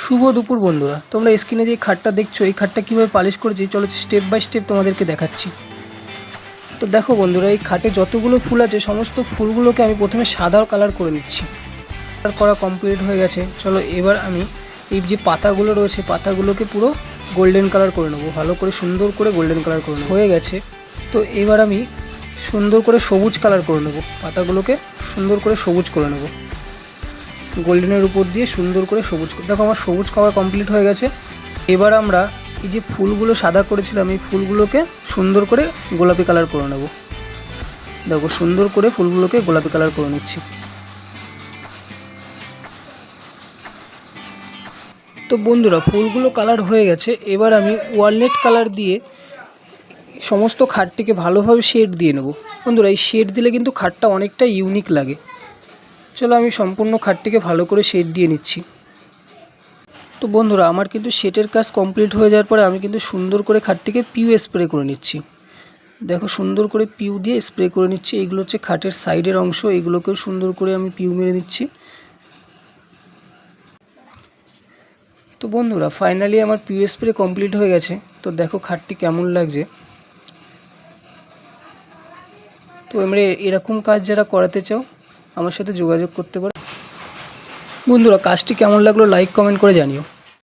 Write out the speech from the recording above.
শুভ দুপুর বন্ধুরা, তোমরা স্ক্রিনে যে খাটটা দেখছো এই খাটটা কীভাবে পালিশ করেছি চলো স্টেপ বাই স্টেপ তোমাদেরকে দেখাচ্ছি। তো দেখো বন্ধুরা, এই খাটে যতগুলো ফুল আছে সমস্ত ফুলগুলোকে আমি প্রথমে সাদা কালার করে নিচ্ছি। কালার করা কমপ্লিট হয়ে গেছে। চলো এবার আমি এই যে পাতাগুলো রয়েছে পাতাগুলোকে পুরো গোল্ডেন কালার করে নেবো, ভালো করে সুন্দর করে গোল্ডেন কালার করে নেবো। হয়ে গেছে। তো এবার আমি সুন্দর করে সবুজ কালার করে নেবো, পাতাগুলোকে সুন্দর করে সবুজ করে নেবো, গোল্ডেনের উপর দিয়ে সুন্দর করে সবুজ করে। দেখো আমার সবুজ করা কমপ্লিট হয়ে গেছে। এবার আমরা এই যে ফুলগুলো সাদা করেছিলাম এই ফুলগুলোকে সুন্দর করে গোলাপি কালার করে নেব। দেখো সুন্দর করে ফুলগুলোকে গোলাপি কালার করে নিচ্ছি। তো বন্ধুরা, ফুলগুলো কালার হয়ে গেছে। এবার আমি ওয়ালনাট কালার দিয়ে সমস্ত খাটটিকে ভালোভাবে শেড দিয়ে নেব। বন্ধুরা, এই শেড দিলে কিন্তু খাটটা অনেকটা ইউনিক লাগে। চলো আমি সম্পূর্ণ খাটটিকে ভালো করে শেড দিয়ে নিচ্ছি। তো বন্ধুরা, আমার কিন্তু শেডের কাজ কমপ্লিট হয়ে যাওয়ার পরে আমি কিন্তু সুন্দর করে খাটটিকে পিউ স্প্রে করে নিচ্ছি। দেখো সুন্দর করে পিউ দিয়ে স্প্রে করে নিচ্ছি। এইগুলো হচ্ছে খাটের সাইডের অংশ, এইগুলোকেও সুন্দর করে আমি পিউ মেরে নিচ্ছি। তো বন্ধুরা, ফাইনালি আমার পিউ স্প্রে কমপ্লিট হয়ে গেছে। তো দেখো খাটটি কেমন লাগছে। তো আমরা এরকম কাজ যারা করাতে চাও আমার সাথে যোগাযোগ করতে পারো। বন্ধুরা, কাজটি কেমন লাগলো লাইক কমেন্ট করে জানিও।